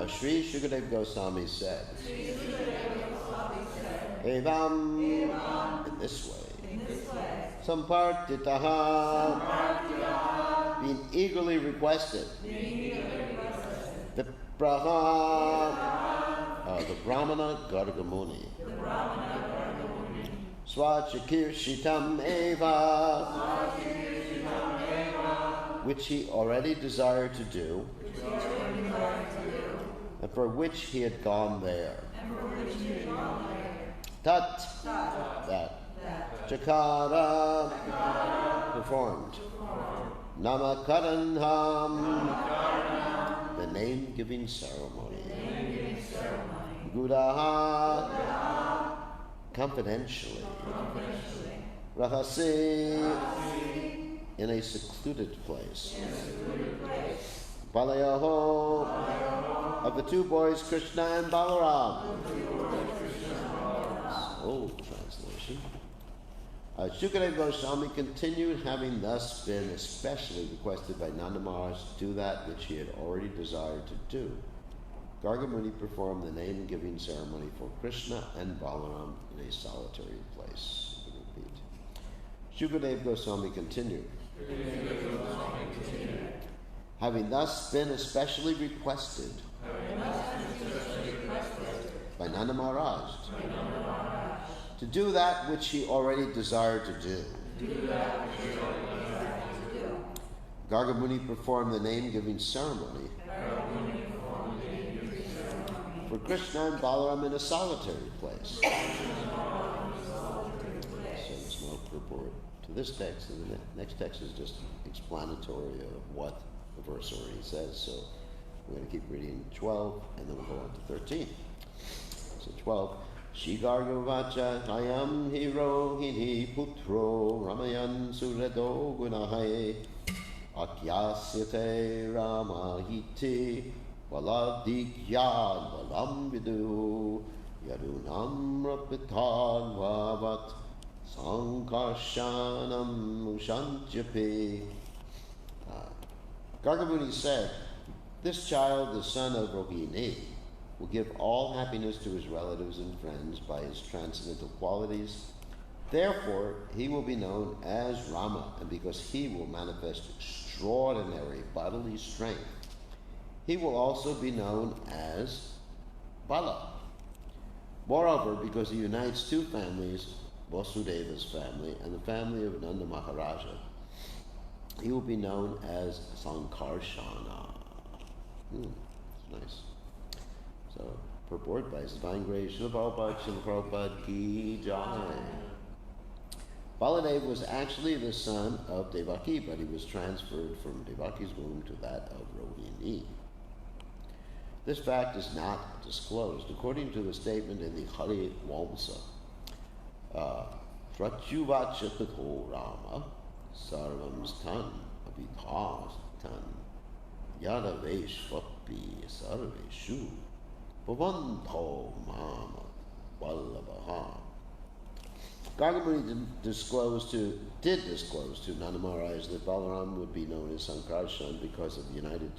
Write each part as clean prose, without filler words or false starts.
Sri Shukadeva Goswami said, Evam, in this way, Sampartitaha, being eagerly requested, Vipraha, the Brahmana Gargamuni, Swachakir Eva, which he already desired to do, and for which he had gone there. Tat, that. Chakara, performed. Namakaranham, the name-giving ceremony. Gudaha, confidentially. Rahasi, in a secluded place. Balayaho, of the two boys, Krishna and Balaram. Old translation. Shukadeva Goswami continued, having thus been especially requested by Nanda Maharaj to do that which he had already desired to do. Gargamuni performed the name-giving ceremony for Krishna and Balaram in a solitary place. Repeat. Shukadeva Goswami continued. Having thus been especially requested by Nanda Maharaj to do that which he already desired to do. Gargamuni performed the name-giving ceremony for Krishna and Balaram in a solitary place. So there's no purport to this text, and the next text is just explanatory of what the verse already says. So we're going to keep reading 12, and then we'll go on to 13. So 12. Shigargavacha Hayam Hirohini Putro Ramayan Suredo Gunahaye Akyasyate Ramahiti Valadikyan Valam Vidu Yadunam Rapitan Vavat Sankarshanam Mushantyapi. Gargamuni said, this child, the son of Rohini, will give all happiness to his relatives and friends by his transcendental qualities. Therefore, he will be known as Rama, and because he will manifest extraordinary bodily strength, he will also be known as Bala. Moreover, because he unites two families, Vasudeva's family and the family of Nanda Maharaja, he will be known as Sankarshana. Nice. So, purport by His Divine Grace, Srila Prabhupada, Srila Prabhupada Ki Jai. Baladev was actually the son of Devaki, but he was transferred from Devaki's womb to that of Rohini. This fact is not disclosed. According to the statement in the Hari Vamsa, Pratyuvacha Tato Rama Sarvam Stan Abhidhas Tan Yadaveshvapi Sarveshu Bhavanto Mama Vallabhaha. Gargamuni did disclose to Nanda Maharaj that Balaram would be known as Sankarshan because of uniting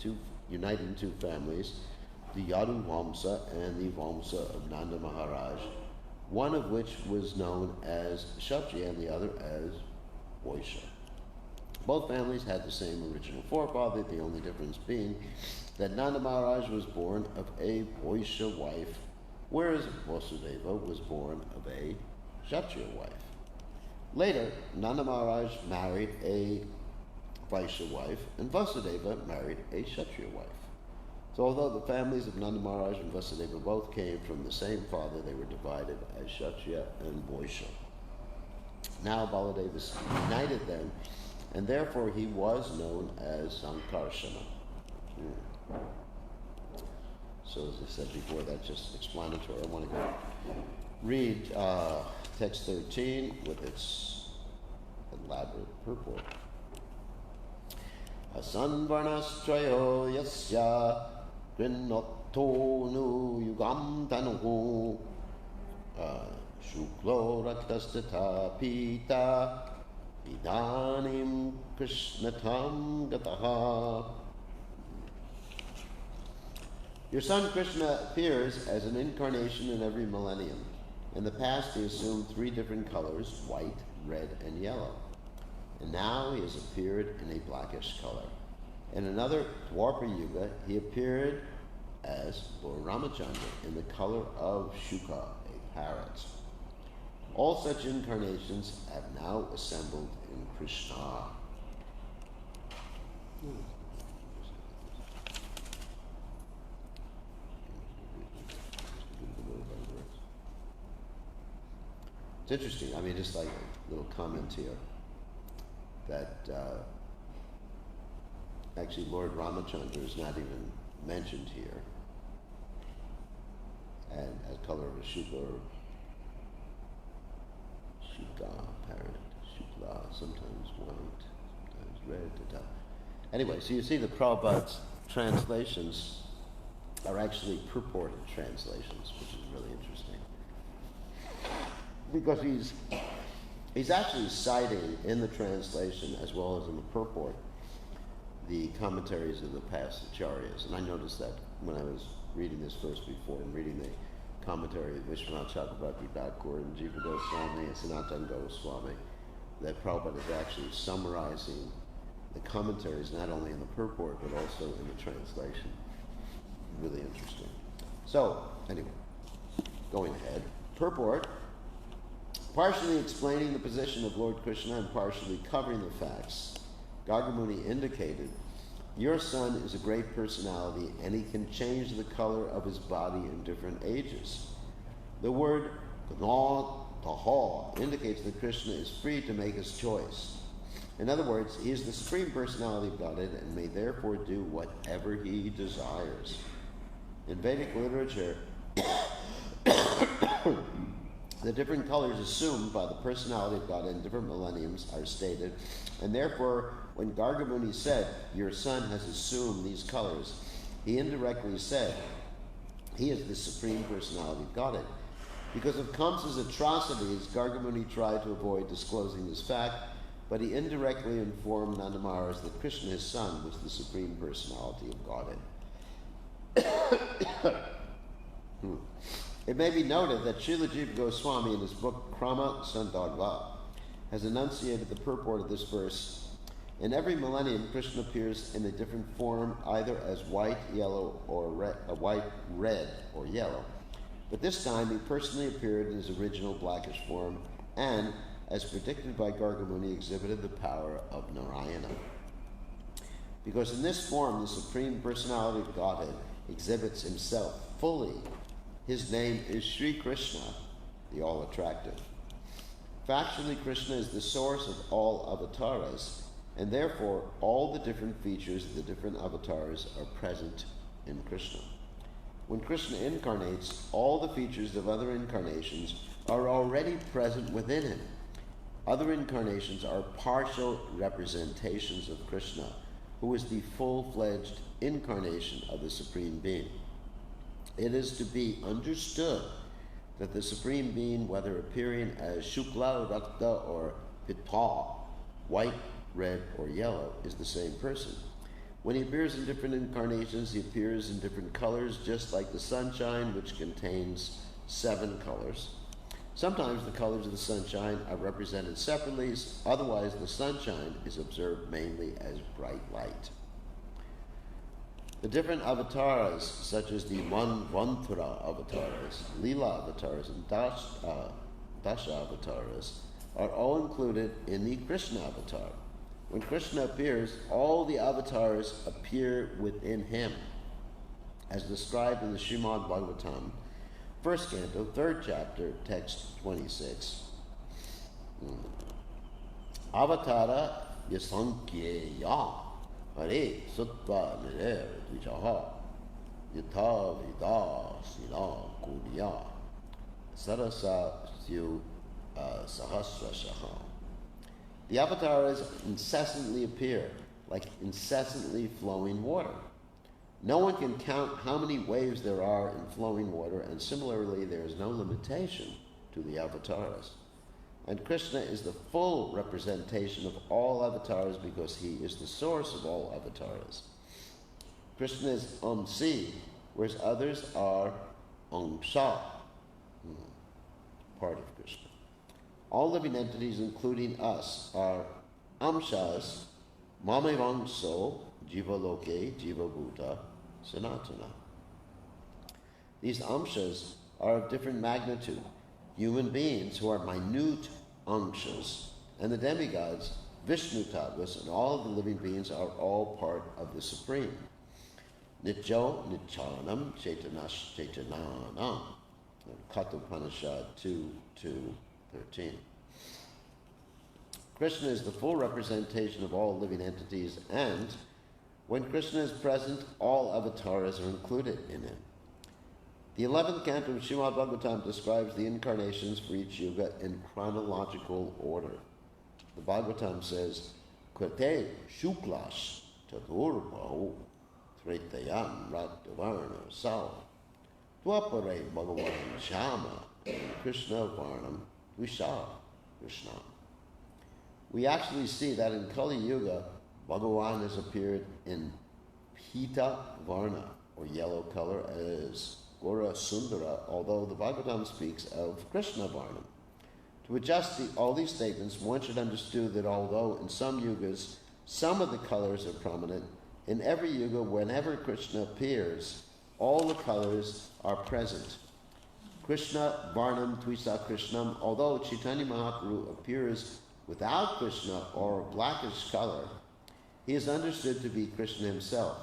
two families, the Yadu Vamsa and the Vamsa of Nanda Maharaj, one of which was known as Kshatriya and the other as Vaishya. Both families had the same original forefather, the only difference being that Nanda Maharaj was born of a Vaishya wife, whereas Vasudeva was born of a Kshatriya wife. Later, Nanda Maharaj married a Vaishya wife, and Vasudeva married a Kshatriya wife. So although the families of Nanda Maharaj and Vasudeva both came from the same father, they were divided as Kshatriya and Vaishya. Now Baladeva united them, and therefore he was known as Sankarshana. So as I said before, that's just explanatory. I want to go read text 13 with its elaborate purport. Asanvarnastrayo yasya grinotto nu yugam tanuhu shuklo raktastata pita idanim krishnatam gataha Your son Krishna appears as an incarnation in every millennium. In the past, he assumed 3 different colors, white, red, and yellow. And now he has appeared in a blackish color. In another Dwapara Yuga, he appeared as Lord Ramachandra in the color of Shuka, a parrot. All such incarnations have now assembled in Krishna. It's interesting, I mean, just like a little comment here, that actually Lord Ramachandra is not even mentioned here, and as color of a Shuka, parrot, Shukla, sometimes white, sometimes red. Anyway, so you see the Prabhupada's translations are actually purported translations, which is really interesting. Because he's actually citing in the translation as well as in the purport the commentaries of the past acharyas. And I noticed that when I was reading this verse before and reading the commentary of Vishwanath Chakravarti Thakur and Jiva Goswami and Sanatana Goswami, that Prabhupada is actually summarizing the commentaries not only in the purport but also in the translation. Really interesting. So, anyway, going ahead. Purport, partially explaining the position of Lord Krishna and partially covering the facts, Gargamuni indicated, your son is a great personality and he can change the color of his body in different ages. The word Gna Taha indicates that Krishna is free to make his choice. In other words, he is the Supreme Personality of Godhead and may therefore do whatever he desires. In Vedic literature, the different colors assumed by the personality of God in different millenniums are stated, and therefore, when Gargamuni said, your son has assumed these colors, he indirectly said, he is the Supreme Personality of Godhead. Because of Kamsa's atrocities, Gargamuni tried to avoid disclosing this fact, but he indirectly informed Nanda Maharaj that Krishna, his son, was the Supreme Personality of Godhead. It may be noted that Srila Jiva Goswami in his book Krama Sandarbha has enunciated the purport of this verse. In every millennium, Krishna appears in a different form, either as white, yellow, or white, red, or yellow. But this time, he personally appeared in his original blackish form, and, as predicted by Gargamuni, exhibited the power of Narayana. Because in this form, the Supreme Personality of Godhead exhibits himself fully. His name is Sri Krishna, the all-attractive. Factually, Krishna is the source of all avatars, and therefore all the different features of the different avatars are present in Krishna. When Krishna incarnates, all the features of other incarnations are already present within him. Other incarnations are partial representations of Krishna, who is the full-fledged incarnation of the Supreme Being. It is to be understood that the Supreme Being, whether appearing as Shukla, Rakta, or Pita, white, red, or yellow, is the same person. When he appears in different incarnations, he appears in different colors, just like the sunshine, which contains 7 colors. Sometimes the colors of the sunshine are represented separately, otherwise the sunshine is observed mainly as bright light. The different avatars, such as the Manvantura avatars, Leela avatars, and Dasha avatars, are all included in the Krishna avatar. When Krishna appears, all the avatars appear within him, as described in the Srimad Bhagavatam, 1st canto, 3rd chapter, text 26. Avatara yasankyeya hare sutta nire dvijaha yatha vida sila kuriya sarasa syu sahasrashaha. The avatars incessantly appear, like incessantly flowing water. No one can count how many waves there are in flowing water, and similarly there is no limitation to the avatars. And Krishna is the full representation of all avatars because he is the source of all avatars. Krishna is Amsi, whereas others are Angsha, part of Krishna. All living entities, including us, are Amshas, Mamevangso, Jiva Loke, Jiva Bhuta, Sanatana. These Amshas are of different magnitude. Human beings who are minute Amshas, and the demigods, Vishnu Tattvas, and all of the living beings are all part of the Supreme. Nityo Nityanam Chaitanash Chaitananam. Kathopanishad 2:13. Krishna is the full representation of all living entities, and when Krishna is present, all avatars are included in him. The 11th canto of Srimad Bhagavatam describes the incarnations for each yuga in chronological order. The Bhagavatam says, Krate Shuklas Taturbahu Tretayam Ratavarna Sao Dwapare Bhagavan Shama Krishna Varnam Visha Krishna. We actually see that in Kali Yuga, Bhagavan has appeared in Pita Varna, or yellow color, as Gora Sundara, although the Bhagavatam speaks of Krishna Varnam. To adjust all these statements, one should understand that although in some yugas some of the colors are prominent, in every yuga, whenever Krishna appears, all the colors are present. Krishna Varnam Tvisa Krishnam, although Chaitanya Mahaprabhu appears without Krishna or blackish color, he is understood to be Krishna himself.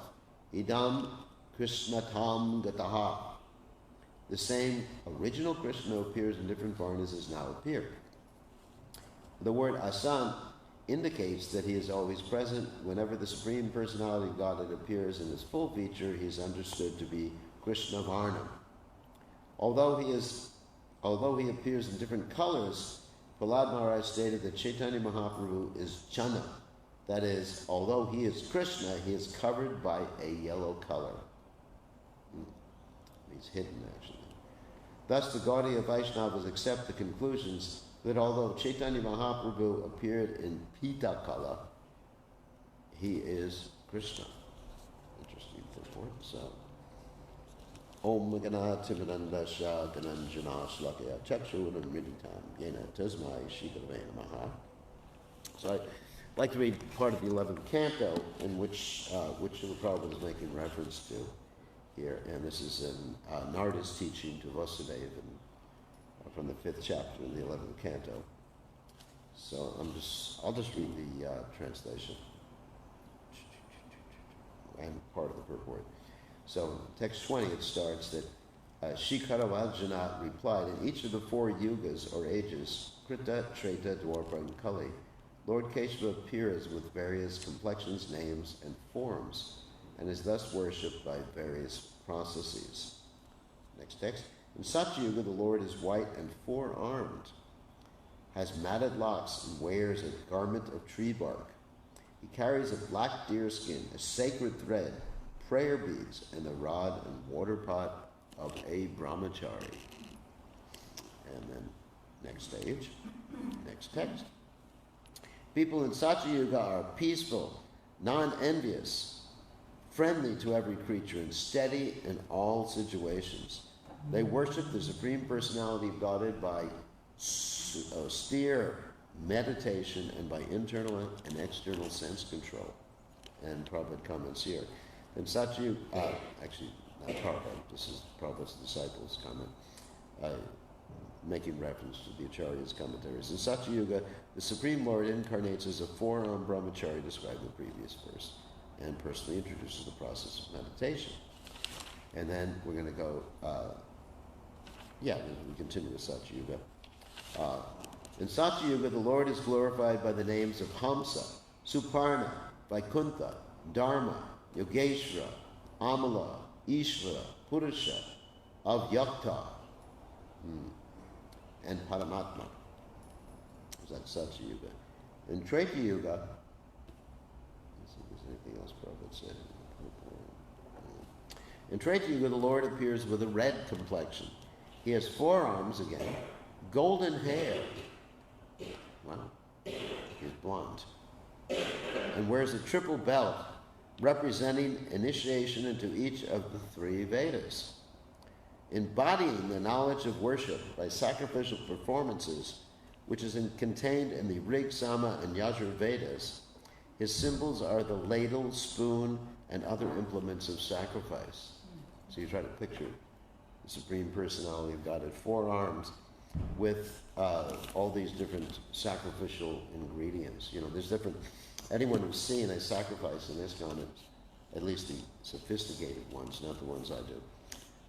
Idam Krishnatam Gataha. The same original Krishna who appears in different varnas has now appeared. The word asan indicates that he is always present. Whenever the Supreme Personality of Godhead appears in his full feature, he is understood to be Krishna Varnam. Although he appears in different colors, Prahlad Maharaj stated that Chaitanya Mahaprabhu is Chana. That is, although he is Krishna, he is covered by a yellow color. He's hidden, actually. Thus, the Gaudiya Vaishnavas accept the conclusions that although Chaitanya Mahaprabhu appeared in Pita Kala, he is Krishna. Interesting purport. So, Om Gana Tivananda Shah Gananjana Shlakaya Chakshuran Miditam Yena Tasmai Shikavena Maha. So I'd like to read part of the 11th canto in which the Prabhupada is making reference to here, and this is in Narada's teaching to Vasudeva from the 5th chapter in the 11th canto. So I'll just read the translation and part of the purport. So text 20, it starts that Shikaravajana replied, in each of the 4 yugas or ages, Krita, Treta, Dwarpa, and Kali, Lord Keshava appears with various complexions, names, and forms, and is thus worshipped by various processes. Next text. In Satyuga, the Lord is white and 4-armed, has matted locks, and wears a garment of tree bark. He carries a black deerskin, a sacred thread, prayer beads, and the rod and water pot of a brahmachari. And then next stage, next text. People in Satyuga are peaceful, non-envious, friendly to every creature, and steady in all situations. They worship the Supreme Personality of Godhead by austere meditation and by internal and external sense control. And Prabhupada comments here. In Satyuga, actually, not Prabhupada, this is Prabhupada's disciples' comment, making reference to the Acharya's commentaries. In Satyuga, the Supreme Lord incarnates as a 4-armed brahmachari described in the previous verse and personally introduces the process of meditation. And then we're going to go, we continue with Satyuga. In Satyuga, the Lord is glorified by the names of Hamsa, Suparna, Vaikuntha, Dharma, Yogeshvara, Amala, Ishvara, Purusha, Avyakta, and Paramatma. That's Satyuga. In Treta Yuga, let's see if there's anything else Prabhupada said. In Treta Yuga, the Lord appears with a red complexion. He has 4 arms again, golden hair. Wow, he's blonde. And wears a triple belt representing initiation into each of the three Vedas. Embodying the knowledge of worship by sacrificial performances, which is contained in the Rig, Sama, and Yajur Vedas, his symbols are the ladle, spoon, and other implements of sacrifice. So you try to picture the Supreme Personality of God at 4 arms with all these different sacrificial ingredients. You know, there's different, anyone who's seen a sacrifice in ISKCON, at least the sophisticated ones, not the ones I do,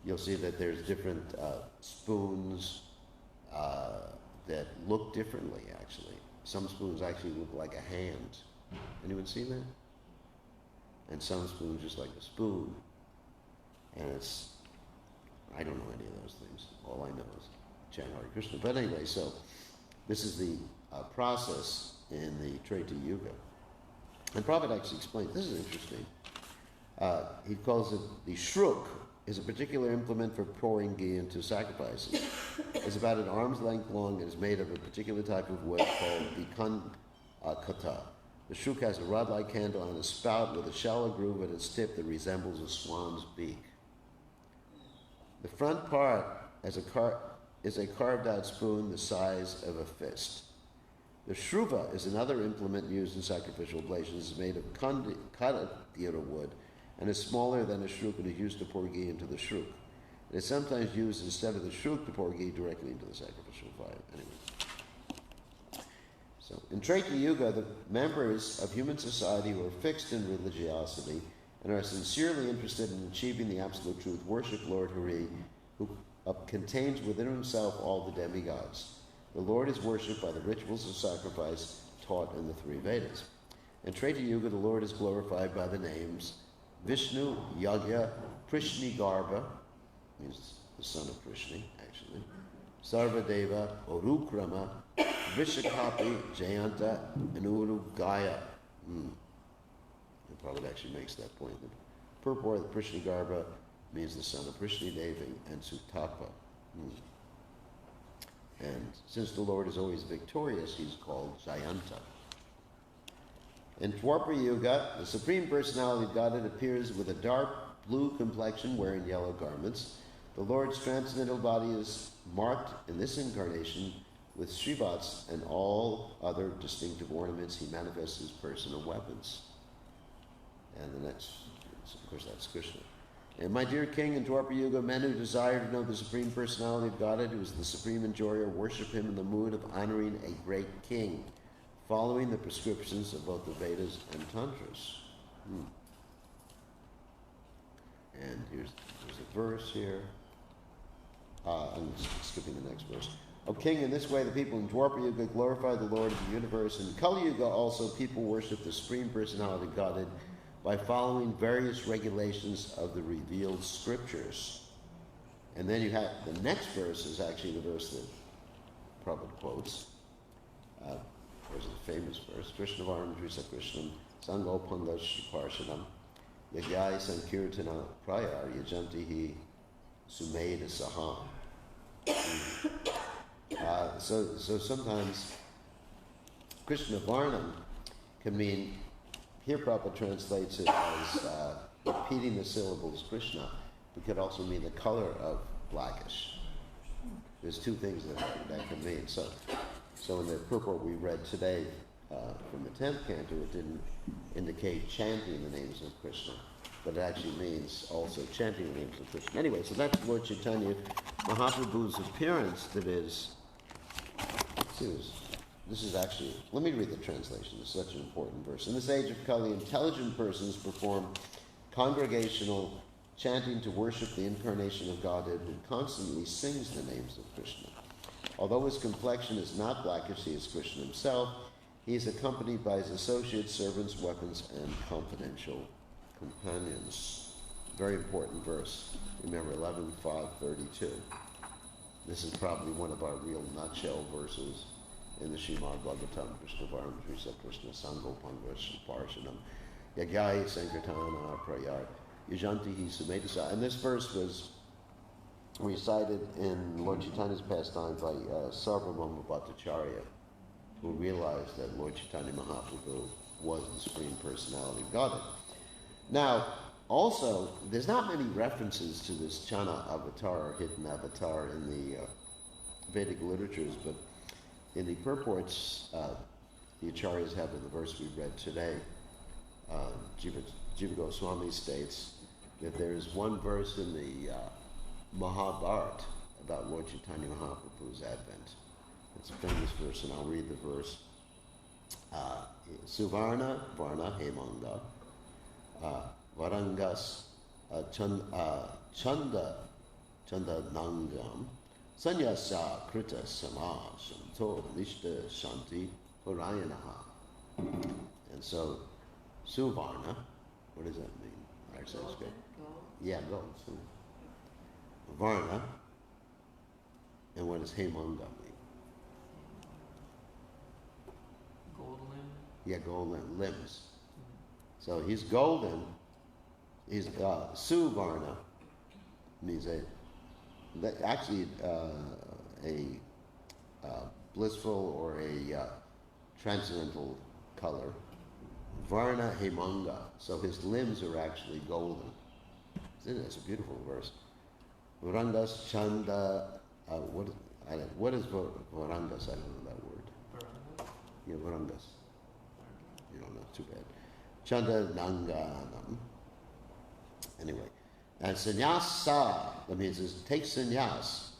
you'll see that there's different spoons that look differently, actually. Some spoons actually look like a hand. Anyone seen that? And some spoons just like a spoon. And it's, I don't know any of those things. All I know is chant Hare Krishna. But anyway, so this is the process in the Treta Yuga. And Prabhupada actually explains, this is interesting. He calls it the shruk, is a particular implement for pouring ghee into sacrifices. It's about an arm's length long and is made of a particular type of wood called kata. The shruk has a rod-like handle and a spout with a shallow groove at its tip that resembles a swan's beak. The front part is a carved-out spoon the size of a fist. The shruva is another implement used in sacrificial oblations. It's made of kandira wood and is smaller than a shruk and is used to pour ghee into the shruk. It is sometimes used instead of the shruk to pour ghee directly into the sacrificial fire. Anyway. So, in Treta Yuga, the members of human society who are fixed in religiosity and are sincerely interested in achieving the absolute truth worship Lord Hari, who contains within himself all the demigods. The Lord is worshipped by the rituals of sacrifice taught in the 3 Vedas. In Treta Yuga, the Lord is glorified by the names Vishnu, Yagya, Krishnigarbha, means the son of Krishna, actually, Sarvadeva, Orukrama, Vishakapi, Jayanta, and Urugaya. It probably actually makes that point. The purport of Krishnigarbha means the son of Krishna Devi and Sutapa. And since the Lord is always victorious, he's called Jayanta. In Dwapara Yuga, the Supreme Personality of Godhead appears with a dark blue complexion wearing yellow garments. The Lord's transcendental body is marked in this incarnation with Shrivats and all other distinctive ornaments. He manifests his personal weapons. And the next, of course, that's Krishna. And my dear King, in Dwapara Yuga, men who desire to know the Supreme Personality of Godhead, who is the Supreme Enjoyer, worship him in the mood of honoring a great king, following the prescriptions of both the Vedas and Tantras. And there's a verse here. I'm skipping the next verse. O King, in this way the people in Dwapara Yuga glorify the Lord of the universe. In Kali Yuga also people worship the Supreme Personality of Godhead by following various regulations of the revealed scriptures. And then you have, the next verse is actually the verse that Prabhupada quotes. There's a famous verse, Krishna Varam Drisa Krishnam, Sango Pandash Parshanam, Yagyai Sankirtana Prayar Yajantihi Sumeda Saham. So sometimes Krishna Varnam can mean, here Prabhupada translates it as repeating the syllables Krishna, but could also mean the color of blackish. There's 2 things that can mean. So in the purport we read today from the 10th canto, it didn't indicate chanting the names of Krishna, but it actually means also chanting the names of Krishna. Anyway, so that's Lord Chaitanya Mahaprabhu's appearance that is, this is actually, let me read the translation, it's such an important verse. In this age of Kali, intelligent persons perform congregational chanting to worship the incarnation of Godhead, who constantly sings the names of Krishna. Although his complexion is not blackish, he is Krishna himself. He is accompanied by his associates, servants, weapons, and confidential companions. Very important verse. Remember, 11.5.32. This is probably one of our real nutshell verses in the Srimad Bhagavatam. Krishna Varam Drisa Krishna Sango Pangrash Parshanam Yagyai Sankirtana Prayar Yajantihi Sumedasa. And this verse was recited in Lord Chaitanya's pastime by Sarvabhauma Bhattacharya, who realized that Lord Chaitanya Mahaprabhu was the Supreme Personality of Godhead. Now, also, there's not many references to this Chana avatar or hidden avatar in the Vedic literatures, but in the purports, the acharyas have in the verse we read today, Jiva Goswami states that there is one verse in the Mahabharata about Lord Chaitanya Mahaprabhu's advent. It's a famous verse, and I'll read the verse. Suvarna Varna Hemanga Varangas Chanda Nangam Sanyasa Krita Sama Shanto Nishta Shanti Parayanaha. And so Suvarna, what does that mean? Our Sanskrit. Yeah, gold. So, Varna. And what does Hemanga mean? Gold limb? Yeah, golden limbs. So he's golden. He's Suvarna means a blissful or a transcendental color. Varna Hemanga. So his limbs are actually golden. It's a beautiful verse. Varangas Chanda. What is Varangas? I don't know that word. Varangas? Yeah, Varangas. You don't know, too bad. Chanda Nanganam. Anyway. And sannyasa, that means take sannyas.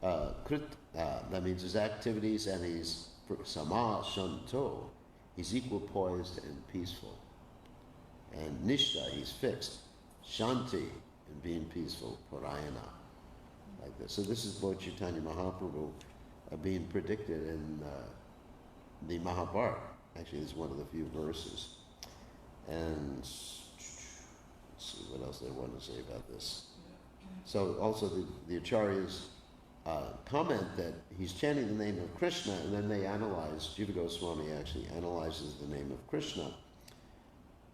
That means his activities, and he's sama shanto. He's equipoised and peaceful. And nishta, he's fixed. Shanti, and being peaceful. Parayana. Like this. So this is Lord Chaitanya Mahaprabhu being predicted in the Mahabharata. Actually, it's one of the few verses. And let's see what else they want to say about this. So also the acharyas comment that he's chanting the name of Krishna, and then they analyze, Jiva Goswami actually analyzes the name of Krishna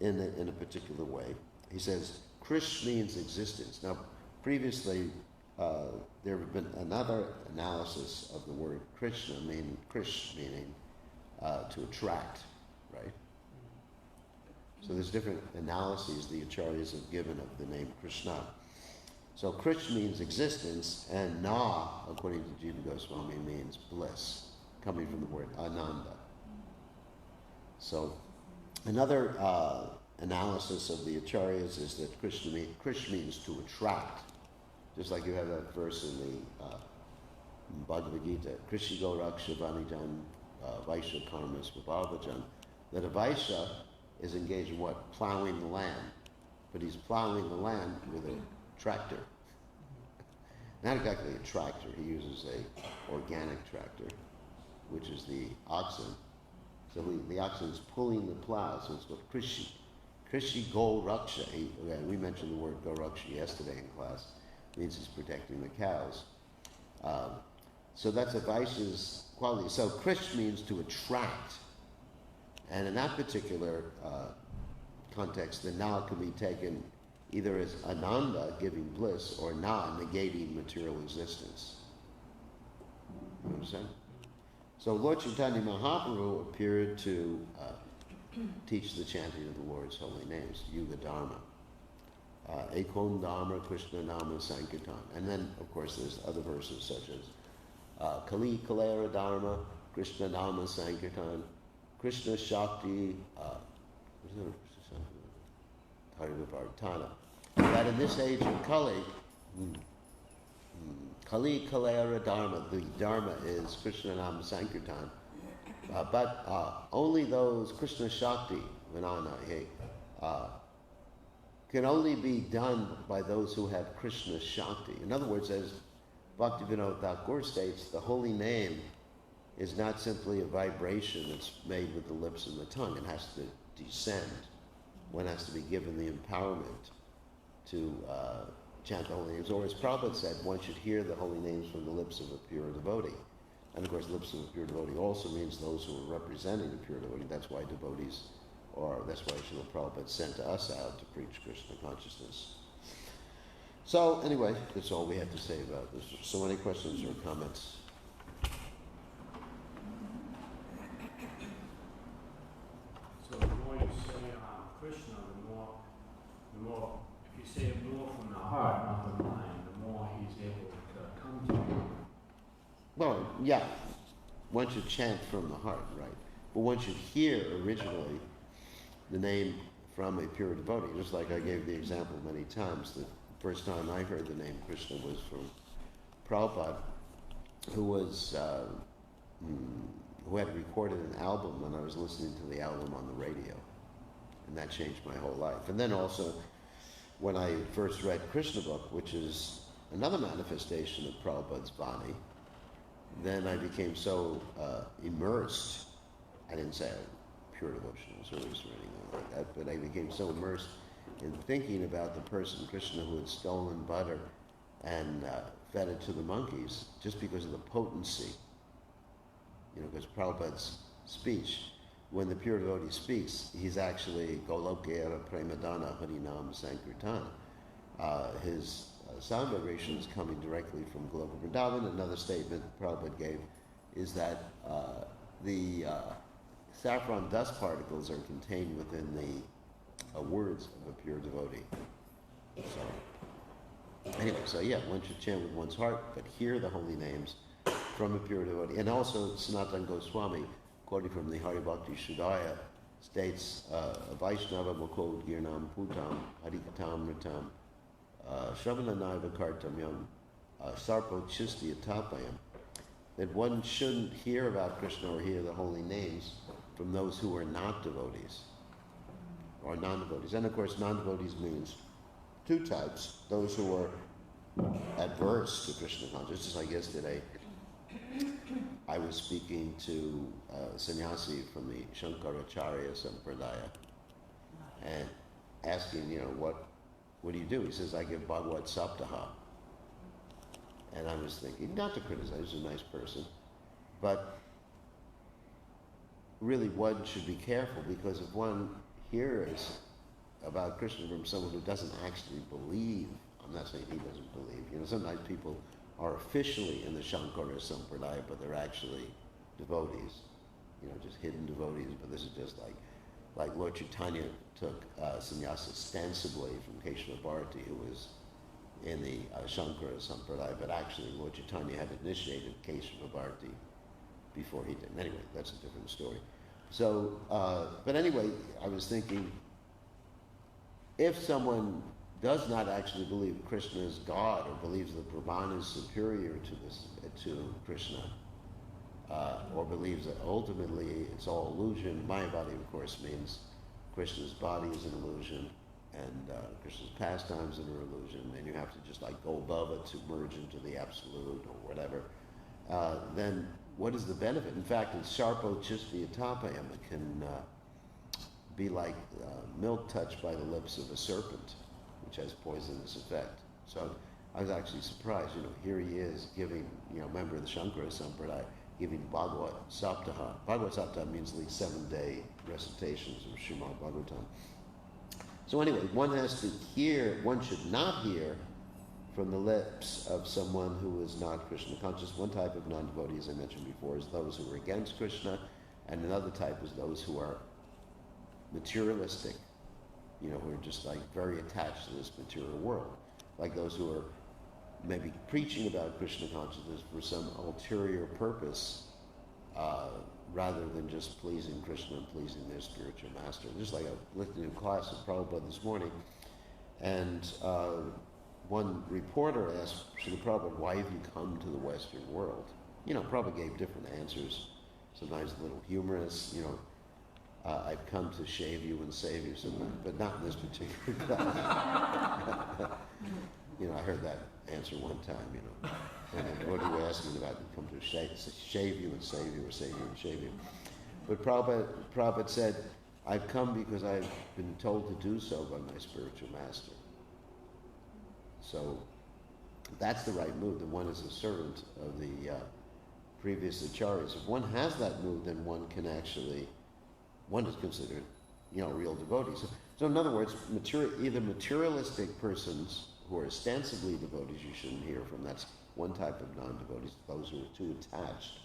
in a particular way. He says, Krish means existence. Now, previously, there have been another analysis of the word Krishna, meaning Krish, meaning to attract, right? So there's different analyses the acharyas have given of the name Krishna. So Krish means existence, and Na, according to Jiva Goswami, means bliss, coming from the word Ananda. So another analysis of the acharyas is that Krish means to attract. Just like you have that verse in the Bhagavad Gita, Krishi Goraksha Vanijan Vaishya Karmas Vabhavajan, that a Vaishya is engaged in what? Plowing the land. But he's plowing the land with a tractor. Not exactly a tractor, he uses a organic tractor, which is the oxen. So the oxen is pulling the plow, so it's what Krishi. Krishi Goraksha, we mentioned the word Goraksha yesterday in class. Means he's protecting the cows. So that's a Vaishya's quality. So Krish means to attract. And in that particular context, the Na can be taken either as Ananda, giving bliss, or Na, negating material existence. You understand? So Lord Chaitanya Mahaprabhu appeared to teach the chanting of the Lord's holy names, Yuga Dharma. Ekon Dharma, Krishna Nama Sankirtan. And then, of course, there's other verses such as Kali Kalera Dharma, Krishna Nama Sankirtan, Krishna Shakti, Harivavartana. That in this age of Kali, Kali Kalera Dharma, the Dharma is Krishna Nama Sankirtan, but only those Krishna Shakti, Vinana, can only be done by those who have Krishna Shakti. In other words, as Bhaktivinoda Thakur states, the holy name is not simply a vibration that's made with the lips and the tongue. It has to descend. One has to be given the empowerment to chant the holy names. Or as Prabhupada said, one should hear the holy names from the lips of a pure devotee. And of course, lips of a pure devotee also means those who are representing the pure devotee. That's why devotees, or that's why Srila Prabhupada sent us out to preach Krishna consciousness. So anyway, that's all we have to say about this. So any questions or comments? So the more you say Krishna, the more say it more from the heart, not the mind, the more he's able to come to you. Well, yeah, one should chant from the heart, right? But one should hear originally the name from a pure devotee. Just like I gave the example many times, the first time I heard the name Krishna was from Prabhupada, who had recorded an album when I was listening to the album on the radio. And that changed my whole life. And then also, when I first read Krishna book, which is another manifestation of Prabhupada's Vani, then I became so immersed. I didn't say pure devotional service or anything like that, but I became so immersed in thinking about the person, Krishna, who had stolen butter and fed it to the monkeys just because of the potency. Because Prabhupada's speech, when the pure devotee speaks, he's actually Goloka Premadana Harinam Sankirtan. His sound vibration is coming directly from Goloka Vrindavan. Another statement Prabhupada gave is that the saffron dust particles are contained within the words of a pure devotee. So yeah, one should chant with one's heart, but hear the holy names from a pure devotee. And also, Sanatana Goswami, quoting from the Hari Bhakti Shuddhaya, states, Vaishnava Mukod Girnam Putam Harikatam Ritam Shravananaiva Kartamyam Sarpo Chisti Atapayam, that one shouldn't hear about Krishna or hear the holy names from those who are not devotees or non-devotees. And of course, non-devotees means two types: those who are adverse to Krishna consciousness. Just like yesterday, I was speaking to a sannyasi from the Shankaracharya Sampradaya and asking, what do you do? He says, I give Bhagavad Saptaha. And I was thinking, not to criticize, he's a nice person, but really one should be careful, because if one hears about Krishna from someone who doesn't actually believe, I'm not saying he doesn't believe, sometimes people are officially in the Shankara Sampradaya, but they're actually devotees, just hidden devotees, but this is just like Lord Chaitanya took sannyasa ostensibly from Keshava Bharati, who was in the Shankara Sampradaya, but actually Lord Chaitanya had initiated Keshava Bharati before he did. Anyway, that's a different story. So, but anyway, I was thinking, if someone does not actually believe Krishna is God, or believes that Brahman is superior to Krishna, or believes that ultimately it's all illusion. Mayavadi, of course, means Krishna's body is an illusion, and Krishna's pastimes are an illusion, and you have to just go above it to merge into the absolute or whatever. Then what is the benefit? In fact, in Sarpo Chisti Atapayam, it can be like milk touched by the lips of a serpent, which has poisonous effect. So I was actually surprised, here he is giving, member of the Shankara Sampradaya, giving Bhagavad Saptaha. Bhagavad Saptaha means the 7-day recitations of Srimad Bhagavatam. So anyway, one should not hear from the lips of someone who is not Krishna conscious. One type of non-devotee, as I mentioned before, is those who are against Krishna, and another type is those who are materialistic, who are just very attached to this material world, like those who are maybe preaching about Krishna consciousness for some ulterior purpose, rather than just pleasing Krishna and pleasing their spiritual master. Just like I listened to a class of Prabhupada this morning, and one reporter asked Srila Prabhupada, why have you come to the Western world? Prabhupada gave different answers, sometimes a little humorous, I've come to shave you and save you, but not in this particular class. I heard that answer one time, and what are you asking about? You come to shave you and save you, or save you and shave you. But Prabhupada said, I've come because I've been told to do so by my spiritual master. So that's the right mood, that one is a servant of the previous acharyas. If one has that mood, then one is considered, real devotee. So in other words, either materialistic persons who are ostensibly devotees you shouldn't hear from. That's one type of non-devotees, those who are too attached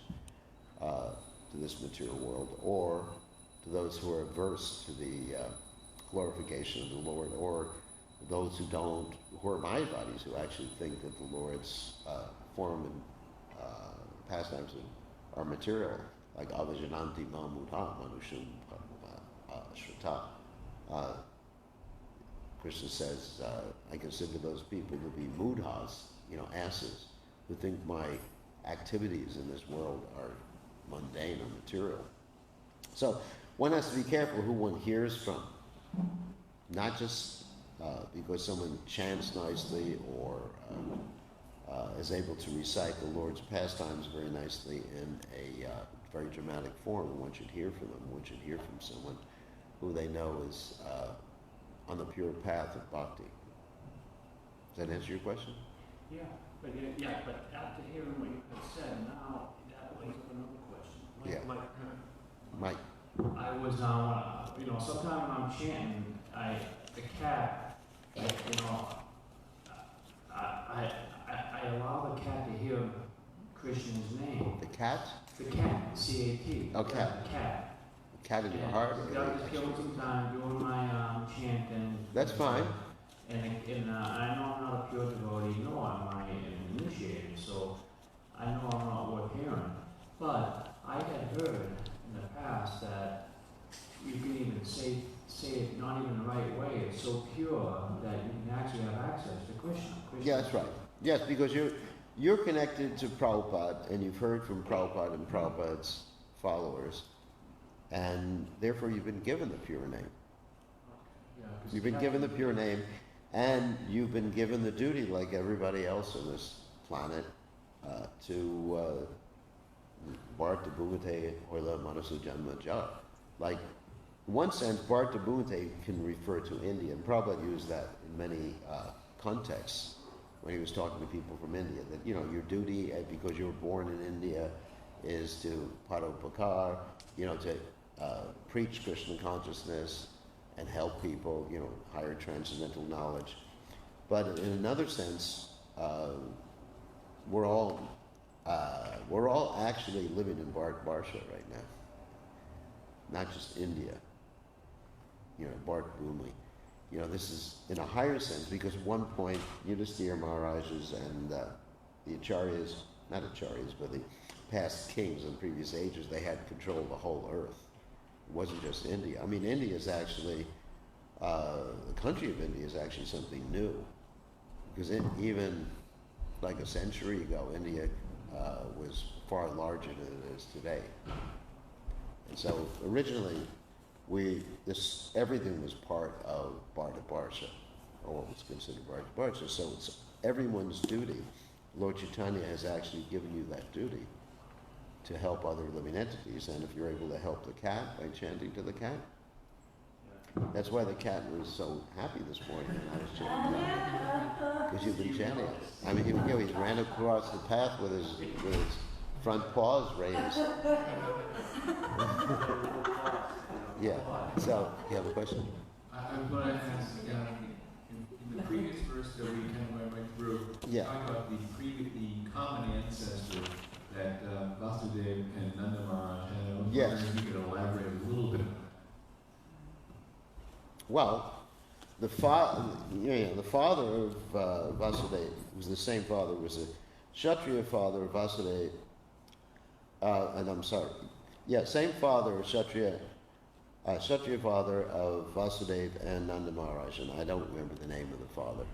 to this material world, or to those who are averse to the glorification of the Lord, or those who don't, who are Mayavadis, who actually think that the Lord's form and pastimes are material, like avajananti mamudha manushum shrita. Krishna says, I consider those people to be mudhas, asses, who think my activities in this world are mundane or material. So one has to be careful who one hears from, not just because someone chants nicely or is able to recite the Lord's pastimes very nicely in a very dramatic form. One should hear from them. One should hear from someone who they know is on the pure path of bhakti. Does that answer your question? Yeah, but after hearing what you had said, now that brings up another question. Mike. I was, sometimes when I'm chanting, the cat, I allow the cat to hear Krishna's name. The cat? The cat, C-A-T. Oh, cat. The cat. The cat in your heart? I'm just killing some time doing my chanting. That's fine. And I know I'm not a pure devotee, nor am I an initiated, so I know I'm not worth hearing. But I had heard in the past that you can even say it not even the right way. It's so pure that you can actually have access to Krishna. Yeah, that's right. Yes, because you're connected to Prabhupada, and you've heard from Prabhupada and Prabhupada's followers, and therefore you've been given the pure name. You've been given the pure name, and you've been given the duty, like everybody else on this planet, to Bharta Bhumate Orla Manasu Janma Ja. Like, in one sense, Bharta Bhumate can refer to India, and Prabhupada used that in many contexts when he was talking to people from India, that, your duty, because you were born in India, is to paropakar, to preach Krishna consciousness and help people, higher transcendental knowledge. But in another sense, we're all actually living in Bharat right now, not just India. Bharat Bhumi. This is in a higher sense, because at one point, Yudhisthira Maharajas and the Acharyas, not Acharyas, but the past kings in previous ages, they had control of the whole earth. It wasn't just India. I mean, India is actually, the country of India is actually something new. Because even like a century ago, India was far larger than it is today. And so originally, everything was part of Bharta Barsha, or what was considered Bharta Barsha. So it's everyone's duty. Lord Chaitanya has actually given you that duty to help other living entities, and if you're able to help the cat by chanting to the cat, that's why the cat was so happy this morning when I was chanting, because you've been chanting. I mean, he ran across the path with his front paws raised. Yeah. So, you have a question? I'm going to ask, in the previous verse that we kind of went through, talking about the common ancestor that Vasudeva and Nanda Maharaj had. I was wondering if you could elaborate a little bit. Well, the father of Vasudeva was the same father, was a Kshatriya father of Vasudeva, same father, Kshatriya father of Vasudeva and Nanda Maharaj, and I don't remember the name of the father.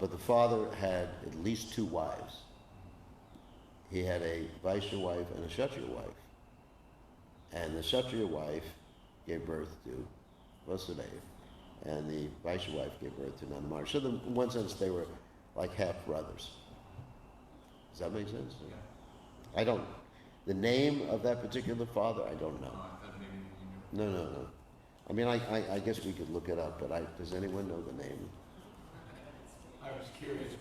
But the father had at least two wives. He had a Vaishya wife and a Kshatriya wife. And the Kshatriya wife gave birth to Vasudeva, and the Vaishya wife gave birth to Nanda Maharaj. So in one sense, they were like half brothers. Does that make sense? Yeah. The name of that particular father, I don't know. No. I mean, I guess we could look it up, but does anyone know the name? I was curious.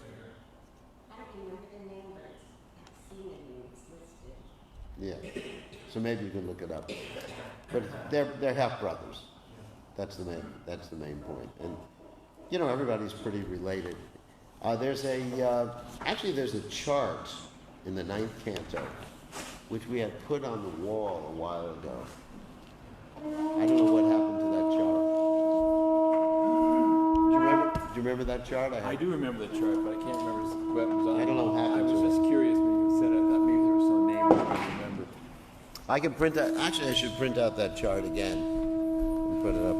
I don't remember the name, but I've seen it and it's listed. Yeah. So maybe you can look it up. But they're half brothers. That's the main point. And everybody's pretty related. There's a chart in the 9th canto, which we had put on the wall a while ago. I don't know what happened to that chart. Do you remember you remember that chart? I do remember the chart, but I can't remember what was on it. I don't know what happened I was to it. just curious when you said it. I thought maybe there was some name I couldn't remember. I can print out. Actually, I should print out that chart again and put it up.